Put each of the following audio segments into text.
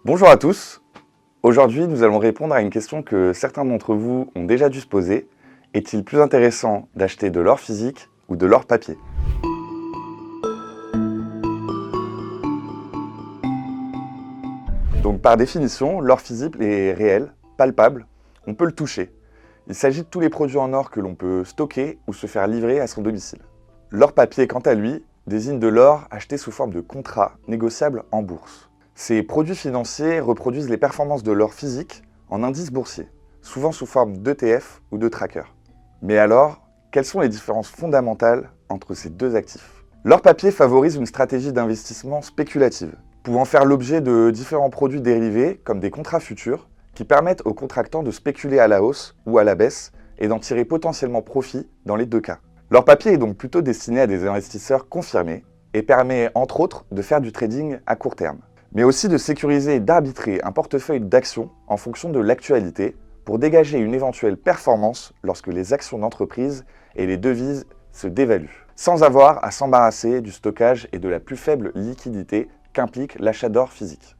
Bonjour à tous. Aujourd'hui, nous allons répondre à une question que certains d'entre vous ont déjà dû se poser. Est-il plus intéressant d'acheter de l'or physique ou de l'or papier? Donc par définition, l'or physique est réel, palpable, on peut le toucher. Il s'agit de tous les produits en or que l'on peut stocker ou se faire livrer à son domicile. L'or papier, quant à lui, désigne de l'or acheté sous forme de contrat négociable en bourse. Ces produits financiers reproduisent les performances de l'or physique en indices boursiers, souvent sous forme d'ETF ou de trackers. Mais alors, quelles sont les différences fondamentales entre ces deux actifs? L'or papier favorise une stratégie d'investissement spéculative, pouvant faire l'objet de différents produits dérivés comme des contrats futurs qui permettent aux contractants de spéculer à la hausse ou à la baisse et d'en tirer potentiellement profit dans les deux cas. L'or papier est donc plutôt destiné à des investisseurs confirmés et permet entre autres de faire du trading à court terme, mais aussi de sécuriser et d'arbitrer un portefeuille d'actions en fonction de l'actualité pour dégager une éventuelle performance lorsque les actions d'entreprise et les devises se dévaluent, sans avoir à s'embarrasser du stockage et de la plus faible liquidité qu'implique l'achat d'or physique.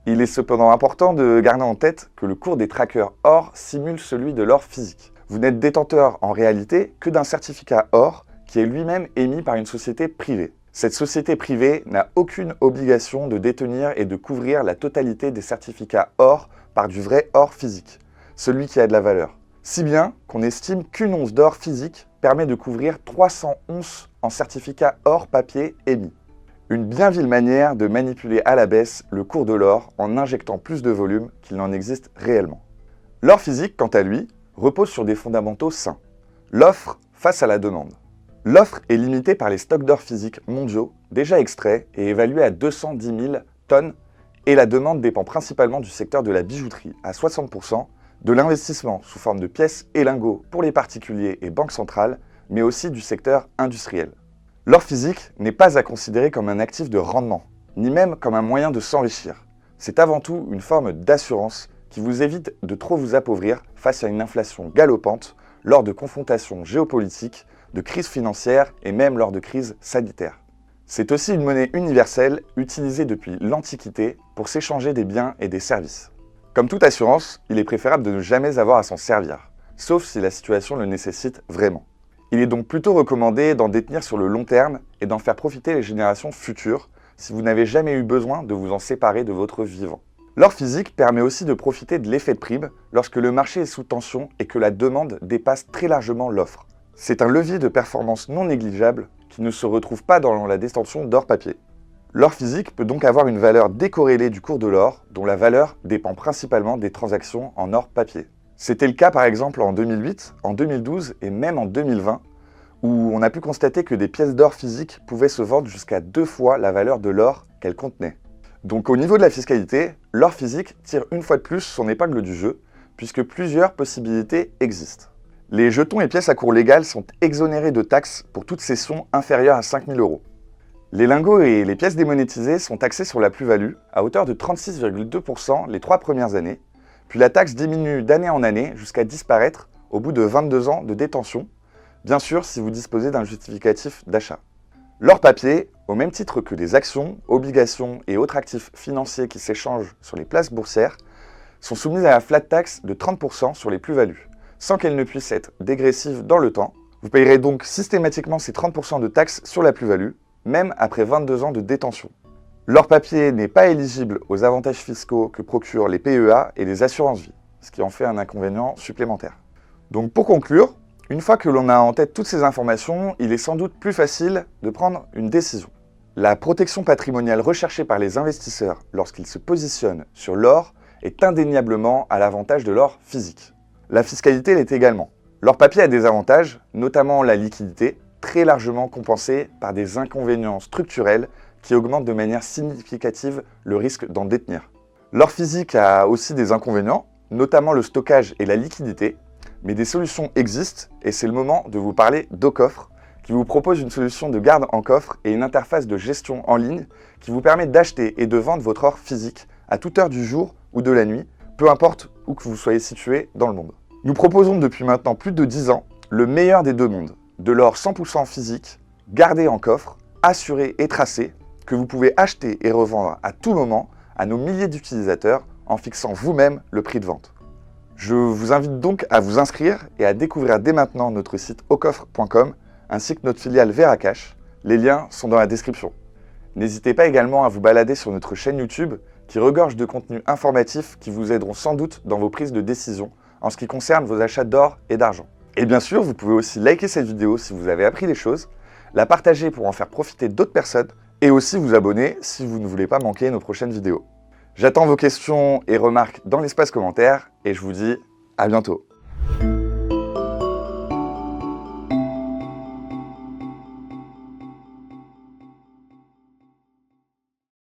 Il est cependant important de garder en tête que le cours des trackers or simule celui de l'or physique. Vous n'êtes détenteur en réalité que d'un certificat or qui est lui-même émis par une société privée. Cette société privée n'a aucune obligation de détenir et de couvrir la totalité des certificats or par du vrai or physique, celui qui a de la valeur. Si bien qu'on estime qu'une once d'or physique permet de couvrir 300 onces en certificats or papier émis. Une bien vile manière de manipuler à la baisse le cours de l'or en injectant plus de volume qu'il n'en existe réellement. L'or physique, quant à lui, repose sur des fondamentaux sains. L'offre face à la demande. L'offre est limitée par les stocks d'or physique mondiaux déjà extraits et évalués à 210 000 tonnes et la demande dépend principalement du secteur de la bijouterie à 60%, de l'investissement sous forme de pièces et lingots pour les particuliers et banques centrales, mais aussi du secteur industriel. L'or physique n'est pas à considérer comme un actif de rendement, ni même comme un moyen de s'enrichir. C'est avant tout une forme d'assurance qui vous évite de trop vous appauvrir face à une inflation galopante lors de confrontations géopolitiques, de crises financières et même lors de crises sanitaires. C'est aussi une monnaie universelle utilisée depuis l'Antiquité pour s'échanger des biens et des services. Comme toute assurance, il est préférable de ne jamais avoir à s'en servir, sauf si la situation le nécessite vraiment. Il est donc plutôt recommandé d'en détenir sur le long terme et d'en faire profiter les générations futures si vous n'avez jamais eu besoin de vous en séparer de votre vivant. L'or physique permet aussi de profiter de l'effet de prime lorsque le marché est sous tension et que la demande dépasse très largement l'offre. C'est un levier de performance non négligeable qui ne se retrouve pas dans la détention d'or papier. L'or physique peut donc avoir une valeur décorrélée du cours de l'or, dont la valeur dépend principalement des transactions en or papier. C'était le cas par exemple en 2008, en 2012 et même en 2020, où on a pu constater que des pièces d'or physiques pouvaient se vendre jusqu'à 2 fois la valeur de l'or qu'elles contenaient. Donc au niveau de la fiscalité, l'or physique tire une fois de plus son épingle du jeu, puisque plusieurs possibilités existent. Les jetons et pièces à cours légal sont exonérés de taxes pour toute cession inférieure à 5 000 €. Les lingots et les pièces démonétisées sont taxés sur la plus-value à hauteur de 36,2% les 3 premières années, puis la taxe diminue d'année en année jusqu'à disparaître au bout de 22 ans de détention, bien sûr si vous disposez d'un justificatif d'achat. L'or papier, au même titre que les actions, obligations et autres actifs financiers qui s'échangent sur les places boursières, sont soumis à la flat tax de 30% sur les plus-values, sans qu'elles ne puissent être dégressives dans le temps. Vous payerez donc systématiquement ces 30% de taxes sur la plus-value, même après 22 ans de détention. L'or papier n'est pas éligible aux avantages fiscaux que procurent les PEA et les assurances-vie, ce qui en fait un inconvénient supplémentaire. Donc pour conclure, une fois que l'on a en tête toutes ces informations, il est sans doute plus facile de prendre une décision. La protection patrimoniale recherchée par les investisseurs lorsqu'ils se positionnent sur l'or est indéniablement à l'avantage de l'or physique. La fiscalité l'est également. L'or papier a des avantages, notamment la liquidité, très largement compensée par des inconvénients structurels qui augmentent de manière significative le risque d'en détenir. L'or physique a aussi des inconvénients, notamment le stockage et la liquidité, mais des solutions existent et c'est le moment de vous parler d'Aucoffre, qui vous propose une solution de garde en coffre et une interface de gestion en ligne qui vous permet d'acheter et de vendre votre or physique à toute heure du jour ou de la nuit, peu importe où que vous soyez situé dans le monde. Nous proposons depuis maintenant plus de 10 ans le meilleur des deux mondes, de l'or 100% physique, gardé en coffre, assuré et tracé, que vous pouvez acheter et revendre à tout moment à nos milliers d'utilisateurs en fixant vous-même le prix de vente. Je vous invite donc à vous inscrire et à découvrir dès maintenant notre site aucoffre.com ainsi que notre filiale Veracash. Les liens sont dans la description. N'hésitez pas également à vous balader sur notre chaîne YouTube qui regorge de contenus informatifs qui vous aideront sans doute dans vos prises de décision en ce qui concerne vos achats d'or et d'argent. Et bien sûr, vous pouvez aussi liker cette vidéo si vous avez appris des choses, la partager pour en faire profiter d'autres personnes et aussi vous abonner si vous ne voulez pas manquer nos prochaines vidéos. J'attends vos questions et remarques dans l'espace commentaire et je vous dis à bientôt.